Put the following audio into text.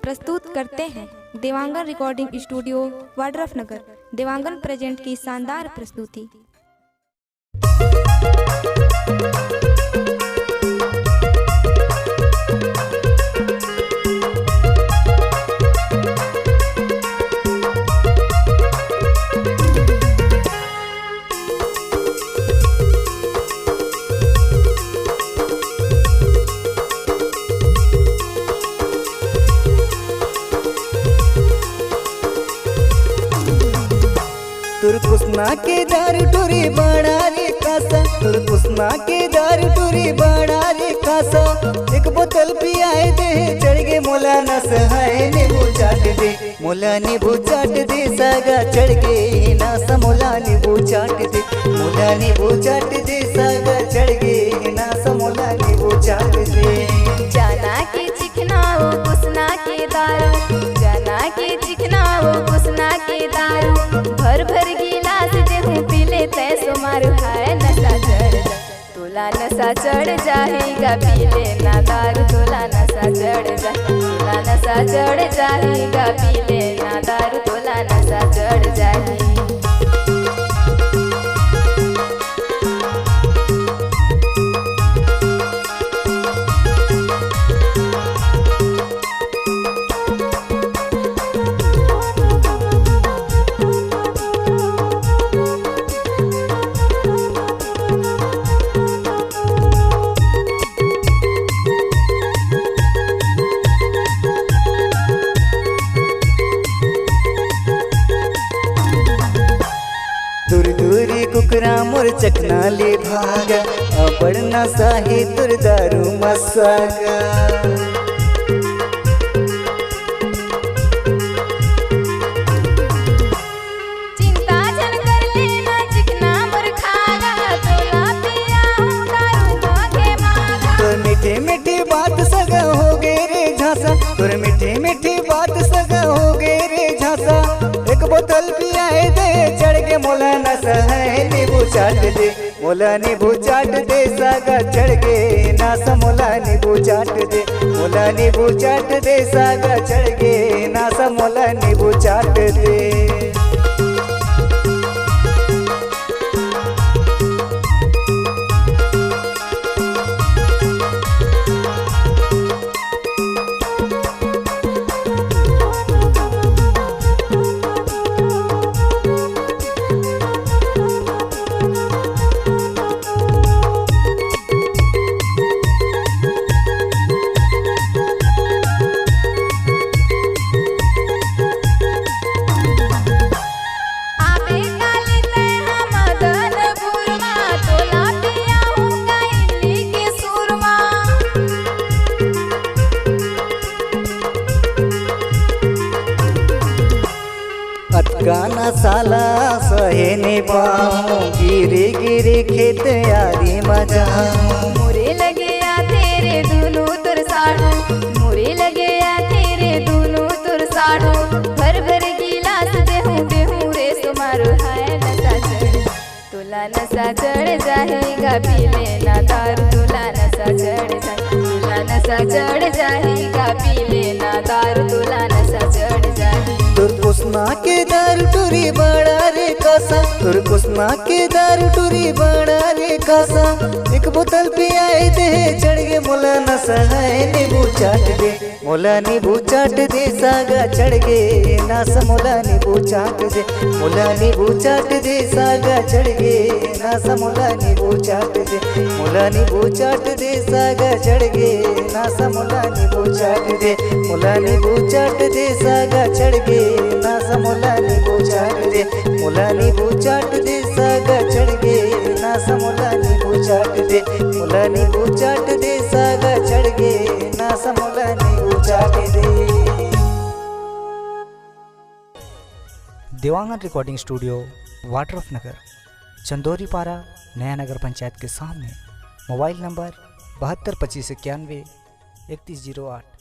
प्रस्तुत करते हैं Dewangan recording studio Wadrafnagar. Dewangan present की शानदार प्रस्तुति। तुरकुसना के दारू टूरी बड़ा रे कासा, तुरकुसना के दारू टूरी बड़ा रे कासा। एक बोतल पियाए दे चढ़ गे मोला नस है नींबू चाट दे, मोला नींबू चाट दे सागा चढ़ गे नस, मोला नींबू चाट दे, मोला नींबू चाट दे सागा चढ़ गे नस, मोला नींबू चाट दे। जाना के चिकना वो कुसना के दारू, जाना के चिकना वो कुसना के दारू। भर भर गिलास देहूँ पी ले तैसो मारू है नशा चढ़ जा, तोला नशा चढ़ जाएगा पी ले ना दारू, तोला नशा चढ़ जा, तोला नशा चढ़ जाएगा पी ले ना दारू, तोला नशा चढ़ जाएगी। कुकरा मोर चकना ले भागा, अबड़ नशा ही तुर दारू मसागा। चिंता जन कर लेना चिकना मोर खागा, तोला पिया हूँ दारू मांगे मांगा। तोर मीठी मीठी बात सगा हो गे रे झांसा, तोर मीठी मीठी बात सगा हो गे रे झांसा। एक बोतल पियाए दे चढ़ के मोला नशा है नींबू चाट दे, मोला नींबू चाट दे सागा चढ़ गे नासा, मोला नींबू चाट दे, मोला नींबू चाट दे सागा चढ़ गे नासा, मोला नींबू चाट दे। गाना साला सहे ने पाऊं, गिरे गिरे खेत यारी मजा। मुरे लगे या तेरे दोनों तुर साड़ू, मुरे लगे या तेरे दोनों तुर साड़ू। भर भर गिलास देहूँ देहूँ रे सुमारू है नशा चढ़, तोला नशा चढ़ जाएगा पी लेना दारू, तोला नशा चढ़ जा, तोला नशा चढ़ जाएगा पी लेना दारू, तोला नशा चढ़ जाएगा। तुरकुसना के दारू टूरी बड़ा रे कासा, तुरकुसना के दारू टूरी बड़ा रे कासा। एक बोतल पियाए दे चढ़ गे मोला नशा है नींबू चाट दे, मोला नींबू चाट दे सागा चढ़ गे नासा, मोला नींबू चाट दे, मोला नींबू चाट दे सागा चढ़ गे नासा, मोला नींबू चाट दे, मोला नींबू चाट दे सागा चढ़ गे नासा, मोला नींबू चाट दे, मोला नींबू चाट दे सागा चढ़ गे नासा, मोला नींबू चाट दे, मोला नींबू चाट दे सागा चढ़ गे नासा, मोला नींबू चाट दे, मोला नींबू चाट दे सागा चढ़ गे नासा, मोला नींबू चाट दे। देवांगन रिकॉर्डिंग स्टूडियो वाड्रफनगर, चंदोरी पारा, नया नगर पंचायत के सामने। Mobile number 72 25 91 3108।